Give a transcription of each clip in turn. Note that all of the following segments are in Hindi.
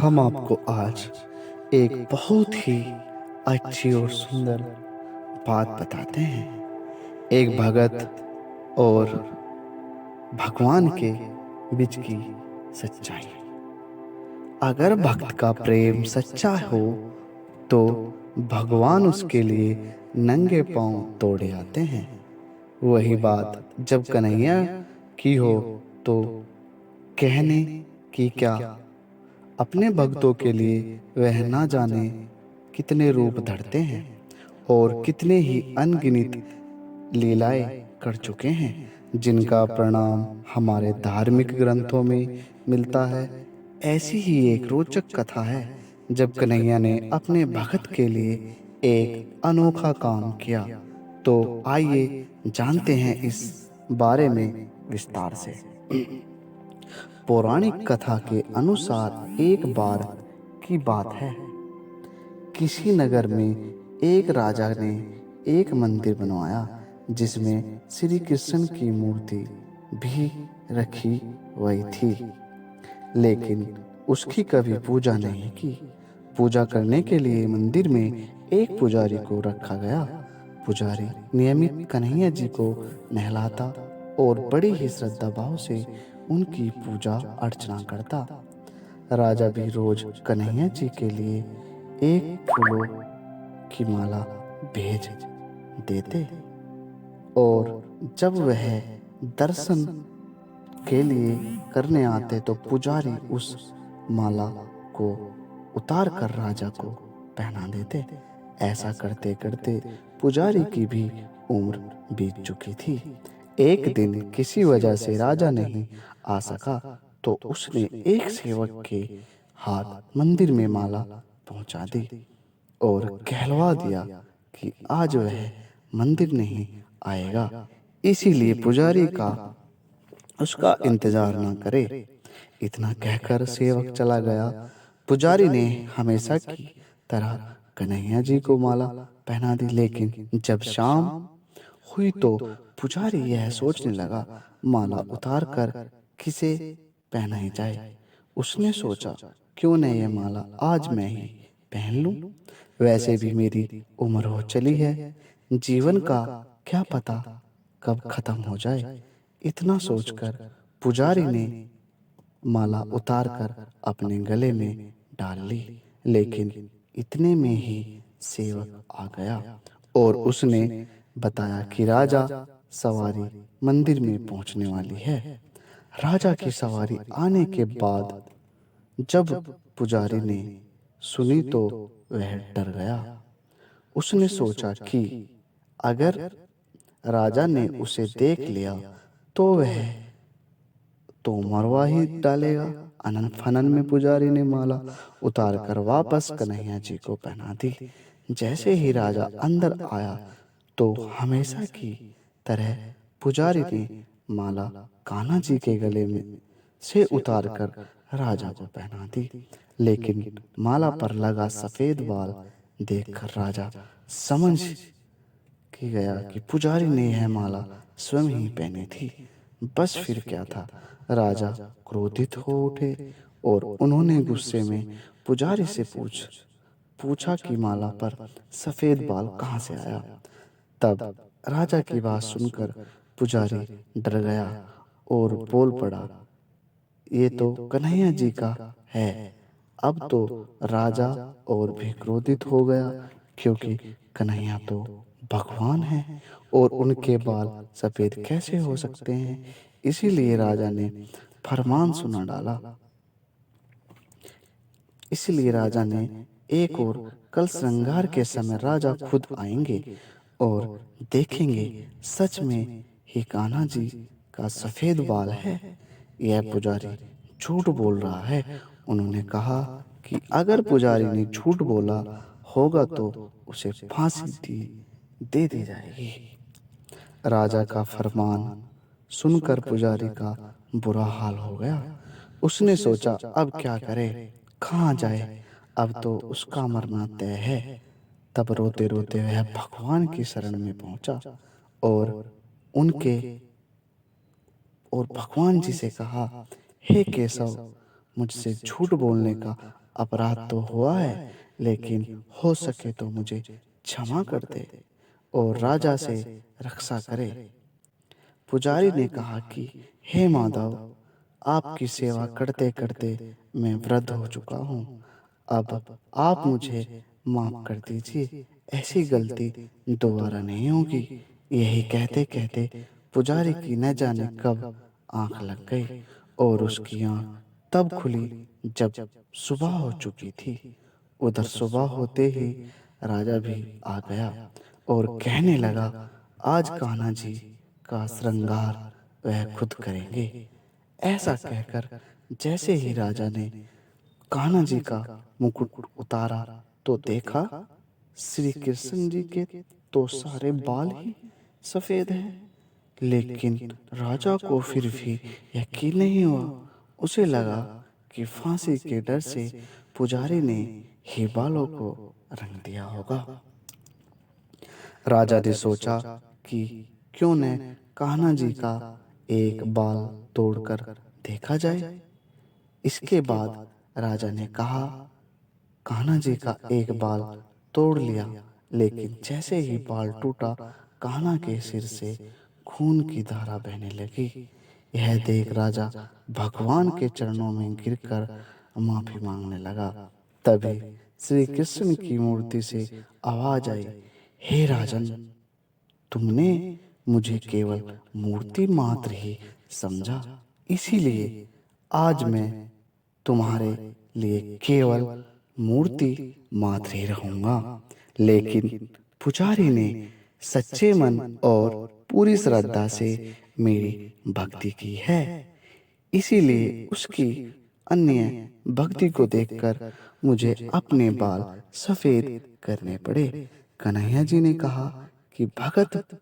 हम आपको आज एक बहुत ही अच्छी और सुंदर बात बताते हैं। एक भगत और भगवान के बीच की सच्चाई। अगर भक्त का प्रेम सच्चा हो तो भगवान उसके लिए नंगे पांव तोड़े आते हैं। वही बात जब कन्हैया की हो तो कहने की क्या, अपने भक्तों के लिए वह ना जाने कितने रूप धरते हैं और कितने ही अनगिनत लीलाएं कर चुके हैं, जिनका परिणाम हमारे धार्मिक ग्रंथों में मिलता है। ऐसी ही एक रोचक कथा है जब कन्हैया ने अपने भक्त के लिए एक अनोखा काम किया। तो आइए जानते हैं इस बारे में विस्तार से। पौराणिक कथा के अनुसार एक बार की बात है, किसी नगर में एक राजा ने एक मंदिर बनवाया जिसमें श्री कृष्ण की मूर्ति भी रखी हुई थी, लेकिन उसकी कभी पूजा नहीं की। पूजा करने के लिए मंदिर में एक पुजारी को रखा गया। पुजारी नियमित कन्हैया जी को नहलाता और बड़ी ही श्रद्धा भाव से उनकी पूजा अर्चना करता। राजा भी रोज कन्हैया जी के लिए एक फूलों की माला भेज देते और जब वह दर्शन के लिए करने आते तो पुजारी उस माला को उतार कर राजा को पहना देते। ऐसा करते करते पुजारी की भी उम्र बीत चुकी थी। एक दिन किसी वजह से राजा नहीं आ सका तो उसने एक सेवक के हाथ मंदिर में माला पहुंचा दी और कहलवा दिया कि आज वह मंदिर नहीं आएगा, इसीलिए पुजारी का उसका इंतजार न करे। इतना कहकर सेवक चला गया। पुजारी ने हमेशा की तरह कन्हैया जी को माला पहना दी, लेकिन जब शाम हुई तो पुजारी यह सोचने लगा, माला उतार कर किसे पहनाई जाए। उसने सोचा, क्यों न यह माला आज मैं ही पहन लूं। वैसे भी मेरी उम्र हो चली है, जीवन का क्या पता कब खत्म हो जाए। इतना सोचकर पुजारी ने माला उतारकर अपने गले में डाल ली, लेकिन इतने में ही सेवक आ गया और उसने बताया कि राजा सवारी मंदिर में पहुंचने वाली है। राजा की सवारी आने के बाद जब पुजारी ने सुनी तो वह डर गया। उसने सोचा कि अगर राजा ने उसे देख लिया तो वह तो मरवा ही डालेगा। अनन फनन में पुजारी ने माला उतार कर वापस कन्हैया जी को पहना दी। जैसे ही राजा अंदर आया तो हमेशा की तरह पुजारी ने माला कान्हा जी के गले में से उतार कर राजा को पहना दी, लेकिन माला पर लगा सफेद बाल देखकर राजा समझ कि गया कि पुजारी ने यह माला स्वयं ही पहनी थी। बस फिर क्या था, राजा क्रोधित हो उठे और उन्होंने गुस्से में पुजारी से पूछा कि माला पर सफेद बाल कहाँ से आया। तब राजा की बात सुनकर पुजारी डर गया और बोल पड़ा, ये तो कन्हैया जी का है। अब तो राजा और भी क्रोधित हो गया, क्योंकि कन्हैया तो भगवान है और उनके बाल सफेद कैसे हो सकते हैं। इसीलिए राजा ने फरमान सुना डाला। इसलिए राजा ने एक और कल श्रृंगार के समय राजा खुद आएंगे और देखेंगे सच में ही कान्हा जी का सफेद बाल है। यह पुजारी झूठ बोल रहा है। उन्होंने कहा कि अगर पुजारी ने झूठ बोला होगा तो उसे फांसी दे दी जाएगी। राजा का फरमान सुनकर पुजारी का बुरा हाल हो गया। उसने सोचा, अब क्या करे, कहाँ जाए, अब तो उसका मरना तय है। तब रोते रोते वह भगवान की शरण में पहुंचा और उनके और भगवान जी से कहा, हे केशव, मुझसे झूठ बोलने का अपराध तो हुआ है, लेकिन हो सके तो मुझे क्षमा कर दे और राजा से रक्षा करे। पुजारी ने कहा कि हे माधव, आपकी सेवा करते करते मैं वृद्ध हो चुका हूँ। अब आप मुझे माफ कर दीजिए, ऐसी गलती दोबारा नहीं होगी। यही कहते कहते पुजारी की न जाने कब आंख लग गई और उसकी आंख तब खुली जब सुबह हो चुकी थी। उधर सुबह होते ही राजा भी आ गया और कहने लगा, आज कान्हा जी का श्रृंगार वह खुद करेंगे। ऐसा कहकर जैसे ही राजा ने कान्हा जी का मुकुट उतारा तो देखा श्री कृष्ण जी के तो सारे बाल ही सफेद हैं। लेकिन राजा को फिर भी यकीन नहीं हुआ। उसे लगा कि फांसी के डर से पुजारी ने ही बालों को रंग दिया होगा। राजा ने सोचा कि क्यों न कान्हा जी का एक बाल तोड़कर देखा जाए। इसके बाद राजा ने कहा, कान्हा जी का एक बाल तोड़ लिया, लेकिन जैसे ही बाल टूटा कान्हा के सिर से खून की धारा बहने लगी। यह देख राजा भगवान के चरणों में गिरकर माफी मांगने लगा। तभी श्री कृष्ण की मूर्ति से आवाज आई, हे राजन, तुमने मुझे केवल मूर्ति मात्र ही समझा, इसीलिए आज मैं तुम्हारे लिए केवल मूर्ति मात्र ही रहूंगा। लेकिन पुजारी ने सच्चे मन और पूरी श्रद्धा से मेरी भक्ति की है, इसीलिए उसकी अन्य भक्ति को देखकर मुझे अपने बाल सफेद करने पड़े। कन्हैया जी ने कहा कि भगत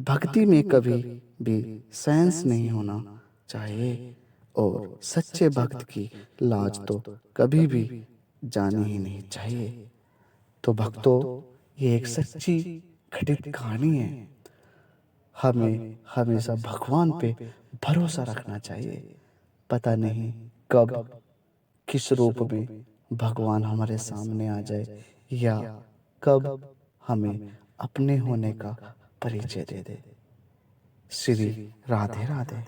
भक्ति में कभी भी सेंस नहीं होना चाहिए और सच्चे भक्त की लाज तो कभी भी जानी ही नहीं चाहिए। तो भक्तों, ये एक सच्ची घटित कहानी है। हमें हमेशा भगवान पे भरोसा रखना चाहिए। पता नहीं कब किस रूप में भगवान हमारे सामने आ जाए या कब हमें अपने होने का परिचय दे दे। श्री राधे राधे।